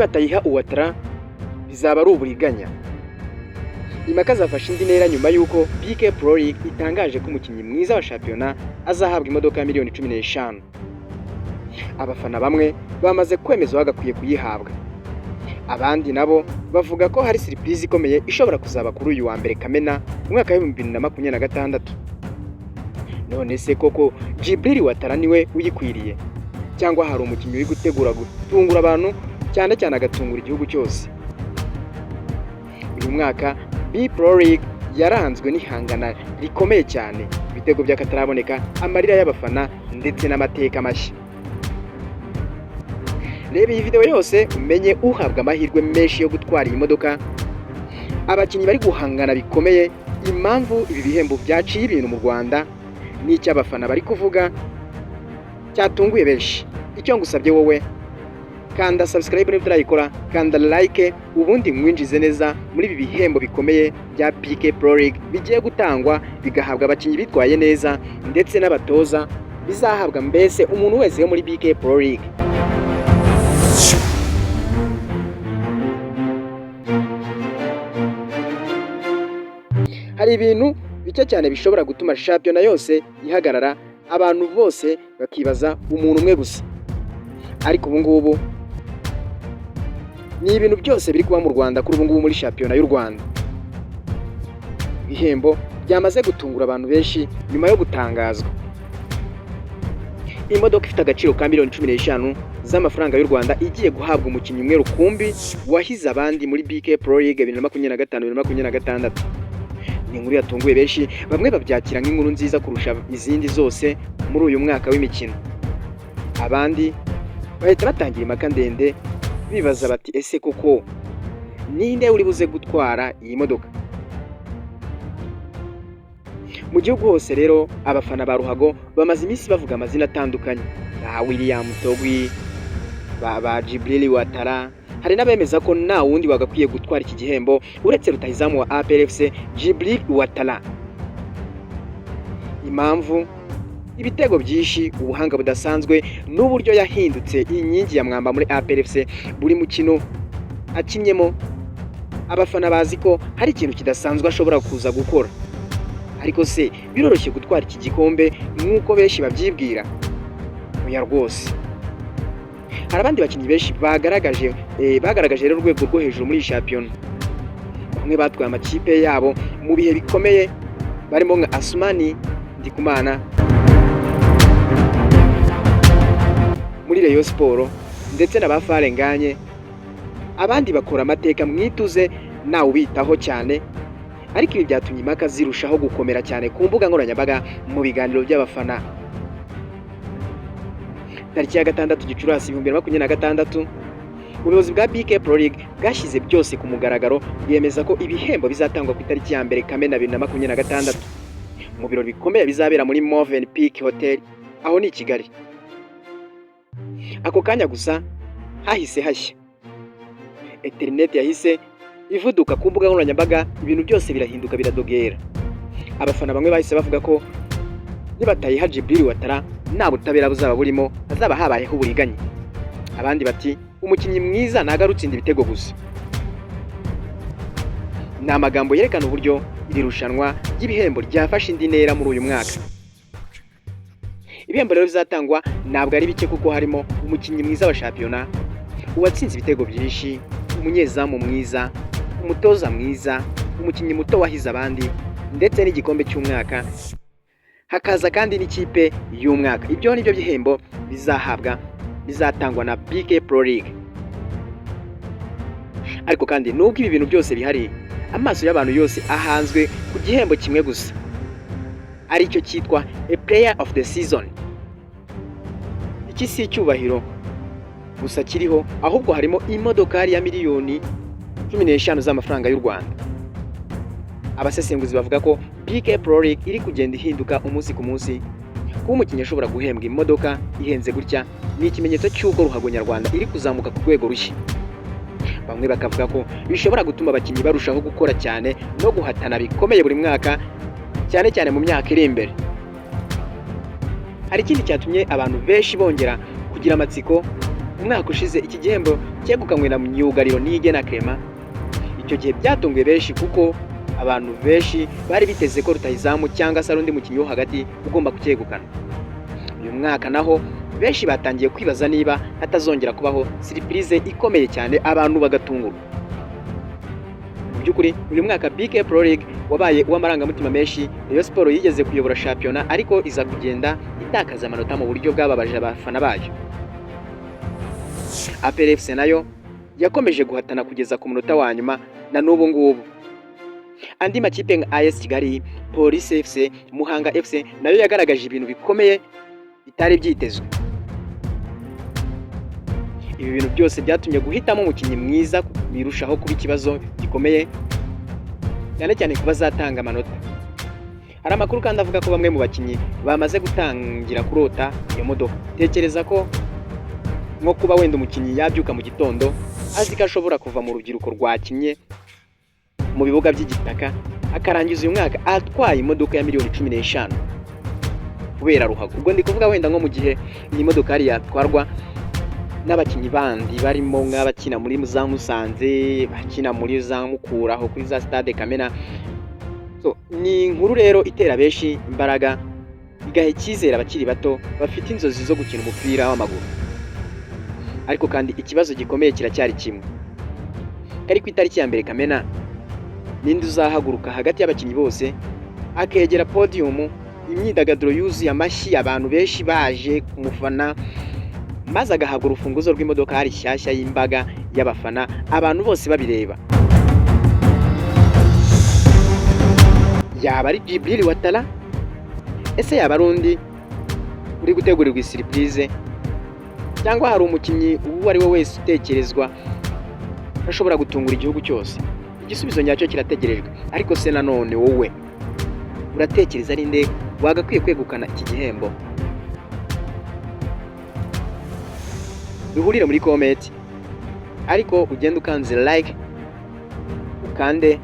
nibatayiha Ouattara bizaba ari uburiganya. Impaka zafashe indi ntera nyuma y'uko BK Pro League itangaje ko umukinnyi mwiza wa shampiyona azahabwa imodoka ya miliyoni 15. Abafana bamwe bamaze kwemeza bagakwiye kuyihabwa, abandi nabo bavuga ko hari surprise ikomeye ishobora kuzaba kuri uyu wa mbere Kamena umwaka wa 2026. None se koko Djibril Ouattara niwe uyikwiriye cyangwa hari umukinnyi uri gutegura gutungura abantu cyane cyane agatungura igihugu cyose? Uyu mwaka B Pro League yaranzwe n'ihangana rikomeye cyane, ibitego by'akataraboneka, amarira y'abafana ndetse n'amateka mashya. Reba iyi video yose umenye uhabwa amahirwe menshi yo gutwara iyi modoka, abakinnyi bari guhangana bikomeye, impamvu ibi bihembo byaciye ibintu mu Rwanda n'icyo abafana bari kuvuga cyatunguye benshi. Icyo ngusabye wowe, kanda subscribe niba utarayikora, kanda like, ubundi mwinjize neza muri ibi bihembo bikomeye bya BK Pro League bigiye gutangwa bigahabwa abakinnyi bitwaye neza ndetse n'abatoza, bizahabwa mbese umuntu wese wo muri BK Pro League. Hari ibintu bike cyane bishobora gutuma shampiyona yose ihagarara, abantu bose bakibaza umuntu umwe gusa. Ariko ubu ngubu ni ibintu byose biri kuba mu Rwanda kuri ubu ngubu muri shampiyona y'u Rwanda. Ibihembo byamaze gutungura abantu benshi nyuma yo gutangazwa. Imodoka ifite agaciro ka miliyoni 15 z'amafaranga y'u Rwanda igiye guhabwa umukinnyi umwe rukumbi wahize abandi muri BK Pro League 2025-2026. Ni inkuru yatunguye benshi, bamwe babyakira nk'inkuru nziza kurusha izindi zose muri uyu mwaka w'imikino. Abandi bahita batangira impaka ndende bibaza bati ese koko ninde uri buze gutwara iyi modoka? Mu gihugu hose rero abafana ba ruhago bamaze iminsi bavuga amazina atandukanye, ba William Togwi, ba Djibril Ouattara. Hari n'abemeza ko nta wundi wagakwiye gutwara iki gihembo uretse rutahizamu wa APR FC Djibril Ouattara. Impamvu ibitego byinshi, ubuhanga budasanzwe n'uburyo yahindutse inkingi ya mwamba muri APR FC buri mukino akinyemo. Abafana bazi ko hari ikintu kidasanzwe ashobora kuza gukora. Ariko se biroroshye gutwara iki gikombe nk'uko benshi babyibwira? Oya rwose. Hari abandi bakinnyi benshi bagaragaje rero urwego rwo hejuru muri shampiyona. Bamwe batwaye amakipe yabo mu bihe bikomeye barimo nka Asmani Ndikumana muri Rayon Sport ndetse na Bafarenganye. Abandi bakora amateka mwituze nawe ubitaho cyane, ariko ibi byatumye impaka zirushaho gukomera cyane ku mbuga nkoranyambaga mu biganiro by'abafana. Tariki ya 6 Gicurasi 2026 ubuyobozi bwa BK Pro League bwashyize byose ku mugaragaro, bwemeza ko ibihembo bizatangwa ku itariki ya 1 Kamena 2026 mu birori bikomeye bizabera muri Moven Peak Hotel aho ni Kigali. Ako kanya gusa hahise hashya, internet yahise ivuduka ku mbuga nkoranyambaga, ibintu byose birahinduka biradogera. Abafana bamwe bahise bavuga ko nibatayiha Djibril Ouattara nta butabera buzaba burimo, hazaba habayeho uburiganya. Abandi bati umukinnyi mwiza nagarutse indi ibitego gusa. Ni amagambo yerekana uburyo iri rushanwa ry'ibihembo ryafashe indi ntera muri uyu mwaka. Ibihembo rero bizatangwa ntabwo ari bike kuko harimo umukinnyi mwiza wa shampiyona, uwatsinze ibitego byinshi, umunyezamu mwiza, umutoza mwiza, umukinnyi muto wahize abandi ndetse n'igikombe cy'umwaka. Hakaza kandi n'ikipe y'umwaka. Ibyo nibyo bihembo bizatangwa na BK Pro League. Ariko kandi nubwo ibi bintu byose bihari, amaso y'abantu yose ahanzwe ku gihembo kimwe gusa, aricyo cyitwa a player of the season. Iki si icyubahiro gusa kiriho, ahubwo harimo imodokari ya miliyoni 15 z'amafaranga y'u Rwanda. Abasesenguzi bavuga ko BK Pro League iri kugenda ihinduka umunsi ku munsi. Kuba umukinnyi ashobora guhembwa imodoka ihenze gutya ni ikimenyetso cy'uko ruhago nyarwanda iri kuzamuka ku rwego rushya. Bamwe bakavuga ko bishobora gutuma abakinnyi barushaho gukora cyane no guhatana bikomeye buri mwaka, cyane cyane mu myaka iri imbere. Hari ikindi cyatumye abantu benshi bongera kugira amatsiko umwaka ushize iki gihembo cyegukanywe na myugariro Niyigena Clement. Icyo gihe byatunguye benshi kuko abantu benshi bari biteze ko rutahizamu cyangwa se undi mukinnyi wo hagati ugomba kucyegukana. Uyu mwaka naho benshi batangiye kwibaza niba hatazongera kubaho surprise ikomeye cyane abantu bagatungurwa. Mu by'ukuri uyu mwaka BK Pro League wabaye uw'amarangamutima menshi. Rayon Sports yigeze kuyobora shampiyona ariko iza kugenda itakaza amanota mu buryo bwababaje abafana bayo. APR FC nayo yakomeje guhatana kugeza ku munota wa nyuma na n'ubu ngubu. Andi makipe nka AS Kigali, Police FC, Muhanga FC nayo yagaragaje ibintu bikomeye bitari byitezwe. Ibi bintu byose byatumye guhitamo umukinnyi mwiza birushaho kuba ikibazo gikomeye, cyane cyane kuba zatanga amanota. Hari amakuru kandi avuga ko bamwe mu bakinnyi bamaze gutangira kurota iyo modoka. Tekereza ko nko kuba wenda umukinnyi yabyuka mu gitondo azi ko ashobora kuva mu rubyiruko rwakinnye mu bibuga by'igitaka akarangiza uyu mwaka atwaye imodoka ya miliyoni 15 kubera ruhago. Ubwo ndi kuvuga wenda nko mu gihe iyi modoka yari yatwarwa n'abakinnyi bandi barimo nk'abakina muri za Musanze, bakina muri za Mukura aho kuri za Stade Kamena. Ni inkuru rero itera benshi imbaraga, igahe icyizere abakiri bato bafite inzozi zo gukina umupira w'amaguru. Ariko kandi ikibazo gikomeye kiracyari kimwe. Kari ku itariki ya mbere Kamena, ninde uzahaguruka hagati y'abakinnyi bose akegera podium, imyidagaduro yuzuye amashyi, abantu benshi baje kumufana, maze agahabwa urufunguzo rw'imodoka hari shyashya y'imbaga y'abafana, abantu bose babireba. Yaba ari Djibril Watara? Ese yaba ari undi uri gutegurirwa surprise? Cyangwa hari umukinnyi uwo ari we wese utekerezwa ashobora gutungura igihugu cyose? Igisubizo nyacyo kirategerejwe. Ariko se nanone wowe uratekereza ari nde wagakwiye kwegukana iki gihembo? Duhurire muri comment, ariko ugende ukanze like, ukande